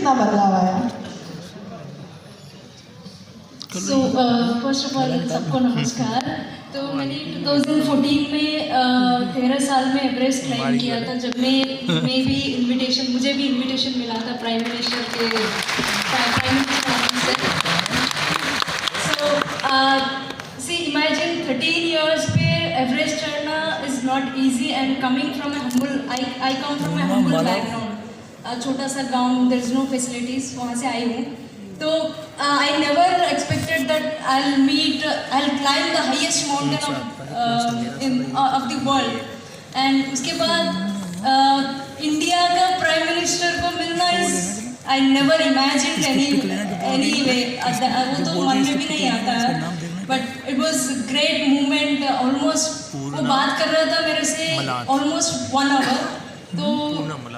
कितना बदलाव आया? सो फर्स्ट ऑफ ऑल सबको नमस्कार। तो मैंने 2014 में 13 साल में एवरेस्ट क्लाइम किया था, जब मैं भी मुझे भी इनविटेशन मिला था प्राइम मिनिस्टर से। सो सी इमेजिन 13 years पे एवरेस्ट चढ़ना is not easy and coming from A humble, I come from A humble background, छोटा सा गाँव, देयर इज़ नो फैसिलिटीज़, वहाँ से आई हूँ। तो I never expected that I'll climb the highest mountain of the world, and उसके बाद India का प्राइम मिनिस्टर को मिलना I never imagined any way, वो तो मन में भी नहीं आता है, but it was a great moment, almost वो बात कर रहा था मेरे से almost 1 hour, तो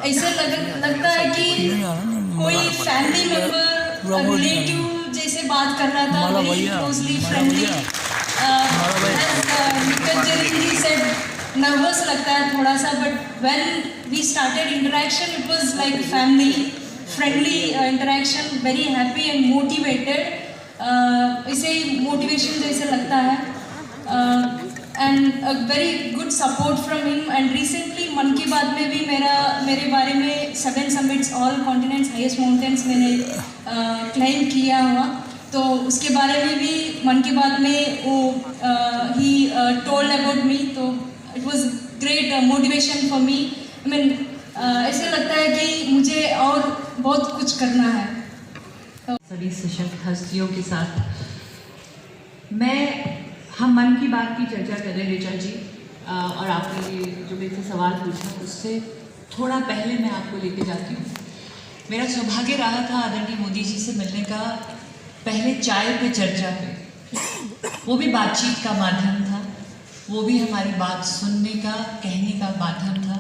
ऐसे लगता है कि कोई फैमिली मेम्बर रिलेटिव जैसे बात कर रहा था, वेरी क्लोजली फ्रेंडली। नर्वस लगता है थोड़ा सा, but when we started interaction it was like family friendly interaction, very happy and motivated, इसे मोटिवेशन जैसे लगता है, and a very good support from him. And recently Mann Ki बात में भी मेरे बारे में 7 summits all continents highest mountains मैंने क्लाइम किया हुआ, तो उसके बारे में भी मन की बात में वो ही टोल्ड अबाउट मी, तो it was great motivation for me. I mean ऐसे लगता है कि मुझे और बहुत कुछ करना है। सभी सशक्त हस्तियों के साथ हम मन की बात की चर्चा कर रहे हैं ऋचा जी, और आपने जो मेरे से सवाल पूछा उससे थोड़ा पहले मैं आपको लेके जाती हूँ। मेरा सौभाग्य रहा था आदरणीय मोदी जी से मिलने का, पहले चाय पे चर्चा पे, वो भी बातचीत का माध्यम था, वो भी हमारी बात सुनने का कहने का माध्यम था,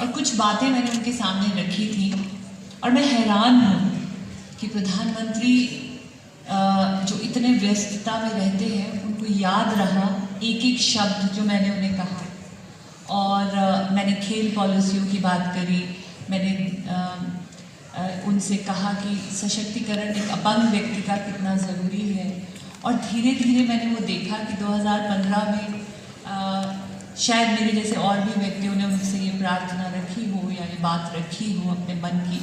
और कुछ बातें मैंने उनके सामने रखी थी, और मैं हैरान हूँ कि प्रधानमंत्री जो इतने व्यस्तता में रहते हैं उनको याद रहा एक एक शब्द जो मैंने उन्हें कहा। और मैंने खेल पॉलिसियों की बात करी, मैंने उनसे कहा कि सशक्तिकरण एक अपंग व्यक्ति का कितना ज़रूरी है, और धीरे धीरे मैंने वो देखा कि 2015 में शायद मेरे जैसे और भी व्यक्तियों ने उनसे ये प्रार्थना रखी हो या ये बात रखी हो अपने मन की,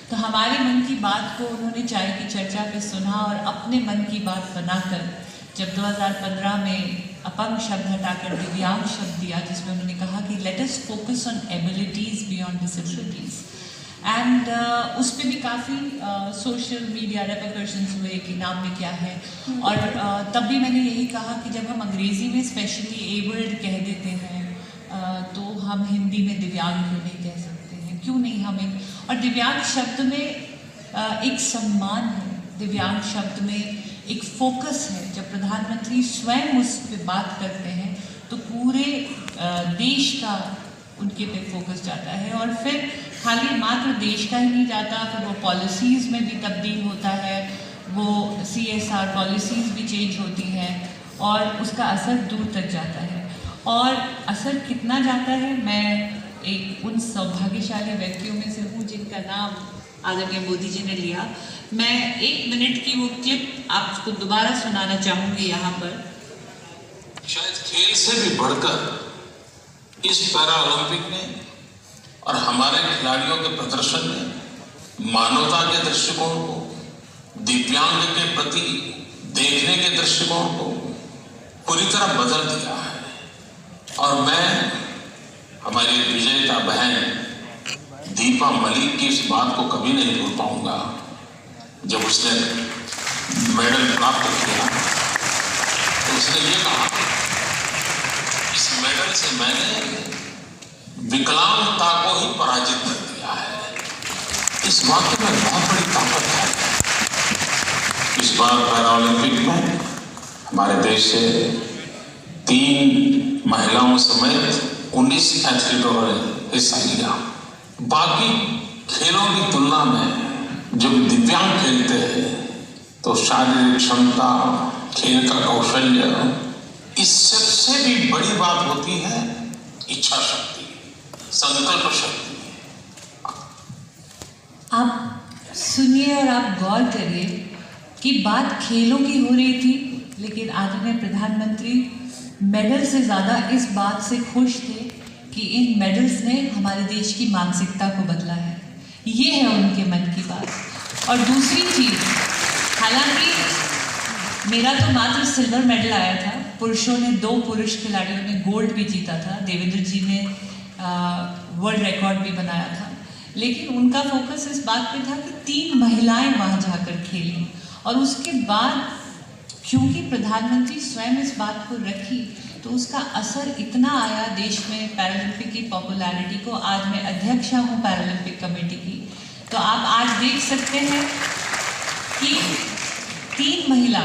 तो हमारे मन की बात को उन्होंने चाय की चर्चा पे सुना और अपने मन की बात बनाकर जब 2015 में अपंग शब्द हटाकर दिव्यांग शब्द दिया, जिसमें उन्होंने कहा कि let us focus on abilities beyond disabilities, and उस पर भी काफ़ी सोशल मीडिया रेपरकशंस हुए कि नाम में क्या है। और तब भी मैंने यही कहा कि जब हम अंग्रेज़ी में स्पेशली एबल्ड कह देते हैं तो हम हिंदी में दिव्यांग क्यों नहीं कह सकते हैं, क्यों नहीं हमें। और दिव्यांग शब्द में एक सम्मान है, दिव्यांग शब्द में एक फोकस है। जब प्रधानमंत्री स्वयं उस पर बात करते हैं तो पूरे देश का उनके पे फोकस जाता है, और फिर खाली मात्र देश का ही नहीं जाता, फिर वो पॉलिसीज़ में भी तब्दील होता है, वो CSR पॉलिसीज़ भी चेंज होती हैं और उसका असर दूर तक जाता है। और असर कितना जाता है, मैं एक उन सौभाग्यशाली व्यक्तियों में से हूँ जिनका नाम आदरणीय मोदी जी ने लिया। मैं 1 मिनट की वो क्लिप आपको दोबारा सुनाना चाहूँगी यहाँ पर। शायद खेल से भी बढ़कर इस पैरा ओलंपिक ने और हमारे खिलाड़ियों के प्रदर्शन ने मानवता के दृष्टिकोण को, दिव्यांग के प्रति देखने के दृष्टिकोण को पूरी तरह बदल दिया है। और मैं हमारी विजेता बहन दीपा मलिक की इस बात को कभी नहीं भूल पाऊंगा। जब उसने मेडल प्राप्त किया तो उसने ये कहा, इस मेडल से मैंने विकलांगता को ही पराजित कर दिया है। इस वाक्य में बहुत बड़ी ताकत है। इस बार पैरा ओलंपिक में हमारे देश से 3 महिलाओं समेत 19 एथलीटों ने हिस्सा लिया। बाकी खेलों की तुलना में जब दिव्यांग खेलते हैं तो शारीरिक क्षमता, खेल का कौशल्य, इस सबसे भी बड़ी बात होती है इच्छा शक्ति, संकल्प शक्ति। आप सुनिए और आप गौर करिए कि बात खेलों की हो रही थी, लेकिन आदरणीय प्रधानमंत्री मेडल से ज़्यादा इस बात से खुश थे कि इन मेडल्स ने हमारे देश की मानसिकता को बदला है। ये है उनके मन की बात। और दूसरी चीज़, हालांकि मेरा तो मात्र सिल्वर मेडल आया था, पुरुषों ने 2 पुरुष खिलाड़ियों ने गोल्ड भी जीता था, देवेंद्र जी ने वर्ल्ड रिकॉर्ड भी बनाया था, लेकिन उनका फोकस इस बात पे था कि 3 महिलाएं वहाँ जाकर खेलें। और उसके बाद क्योंकि प्रधानमंत्री स्वयं इस बात को रखी, तो उसका असर इतना आया देश में पैरालंपिक की पॉपुलैरिटी को। आज मैं अध्यक्ष हूँ पैरालंपिक कमेटी की, तो आप आज देख सकते हैं कि 3 महिला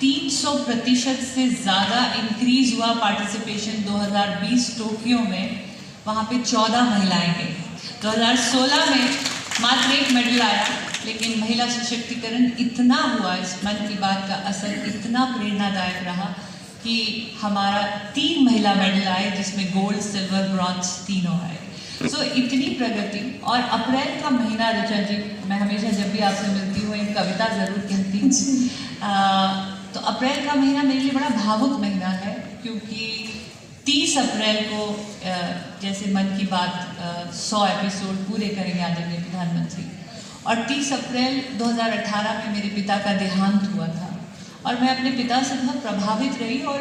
350% से ज़्यादा इंक्रीज हुआ पार्टिसिपेशन 2020 टोक्यो में। वहाँ पे 14 महिलाएं गई। 2016 में मात्र 1 मेडल आया, लेकिन महिला सशक्तिकरण इतना हुआ, इस मन की बात का असर इतना प्रेरणादायक रहा कि हमारा 3 महिला मेडल आए, जिसमें गोल्ड, सिल्वर, ब्रॉन्ज तीनों आए। सो इतनी प्रगति। और अप्रैल का महीना, ऋचा जी, मैं हमेशा जब भी आपसे मिलती हूँ एक कविता ज़रूर कहती हूँ। तो अप्रैल का महीना मेरे लिए बड़ा भावुक महीना है, क्योंकि 30 अप्रैल को जैसे मन की बात 100 एपिसोड पूरे करेंगे आदरणीय प्रधानमंत्री, और 30 अप्रैल 2018 में मेरे पिता का देहांत हुआ था। और मैं अपने पिता से बहुत प्रभावित रही, और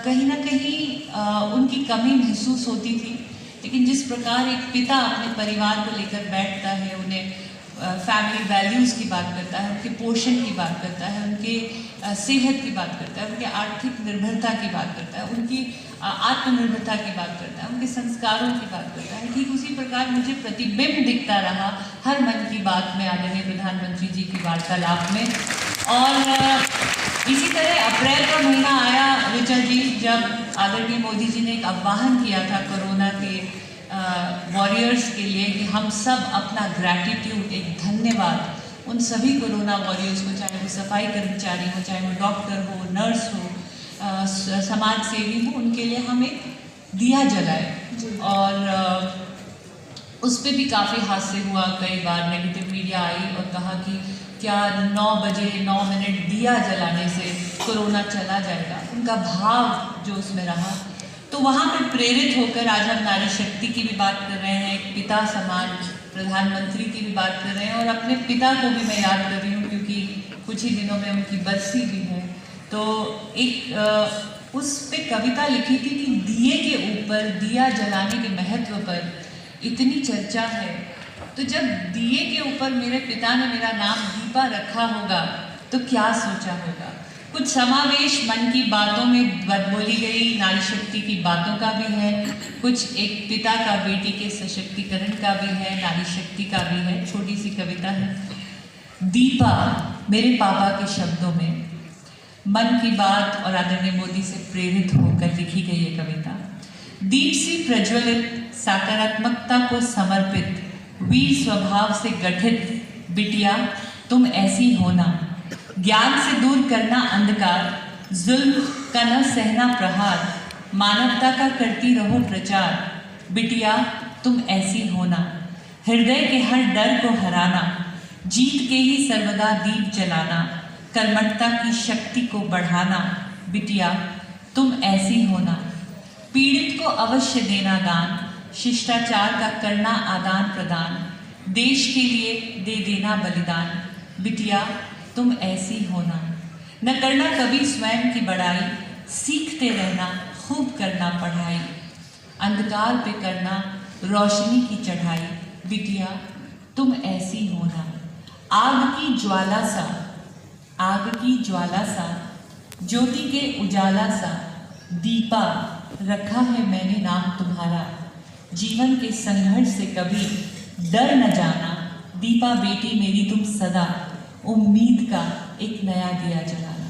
कहीं ना कहीं उनकी कमी महसूस होती थी। लेकिन जिस प्रकार एक पिता अपने परिवार को लेकर बैठता है, उन्हें फैमिली वैल्यूज़ की बात करता है, उनके पोषण की बात करता है, उनके सेहत की बात करता है, उनके आर्थिक निर्भरता की बात करता है, उनकी आत्मनिर्भरता की बात करता है, उनके संस्कारों की बात करता है, ठीक उसी प्रकार मुझे प्रतिबिंब दिखता रहा हर मन की बात में आदरणीय प्रधानमंत्री जी की वार्तालाप में। और इसी तरह अप्रैल का महीना आया, ऋचा जी, जब आदरणीय मोदी जी ने एक आह्वान किया था कोरोना के वॉरियर्स के लिए कि हम सब अपना ग्रैटिट्यूड, एक धन्यवाद उन सभी कोरोना वॉरियर्स को, चाहे वो सफाई कर्मचारी हो, चाहे वो डॉक्टर हो, नर्स हो, समाज सेवी हो, उनके लिए हम एक दिया जलाए। और उस पर भी काफ़ी हास्य हुआ, कई बार नेगेटिव मीडिया आई और कहा कि क्या 9 बजे 9 मिनट दिया जलाने से कोरोना चला जाएगा। उनका भाव जो उसमें रहा, तो वहाँ पर प्रेरित होकर आज हम नारी शक्ति की भी बात कर रहे हैं, एक पिता समान प्रधानमंत्री की भी बात कर रहे हैं, और अपने पिता को भी मैं याद कर रही हूँ क्योंकि कुछ ही दिनों में उनकी बरसी भी है। तो एक उस पे कविता लिखी थी कि दिए के ऊपर, दिया जलाने के महत्व पर इतनी चर्चा है, तो जब दिए के ऊपर मेरे पिता ने मेरा नाम दीपा रखा होगा तो क्या सोचा होगा। कुछ समावेश मन की बातों में बोली गई नारी शक्ति की बातों का भी है, कुछ एक पिता का बेटी के सशक्तिकरण का भी है, नारी शक्ति का भी है। छोटी सी कविता है। दीपा मेरे पापा के शब्दों में मन की बात और आदरणीय मोदी से प्रेरित होकर लिखी गई ये कविता। दीप सी प्रज्वलित, सकारात्मकता को समर्पित, वीर स्वभाव से गठित बिटिया तुम ऐसी होना, ज्ञान से दूर करना अंधकार, जुल्म का न सहना प्रहार, मानवता का करती रहो प्रचार, बिटिया तुम ऐसी होना, हृदय के हर डर को हराना, जीत के ही सर्वदा दीप जलाना, कर्मठता की शक्ति को बढ़ाना, बिटिया तुम ऐसी होना, पीड़ित को अवश्य देना दान, शिष्टाचार का करना आदान प्रदान, देश के लिए दे देना बलिदान, बिटिया तुम ऐसी होना, न करना कभी स्वयं की बड़ाई, सीखते रहना खूब करना पढ़ाई, अंधकार पे करना रोशनी की चढ़ाई, बिटिया तुम ऐसी होना, आग की ज्वाला सा, आग की ज्वाला सा, ज्योति के उजाला सा, दीपा रखा है मैंने नाम तुम्हारा, जीवन के संघर्ष से कभी डर न जाना, दीपा बेटी मेरी तुम सदा, उम्मीद का एक नया दिया जलाना।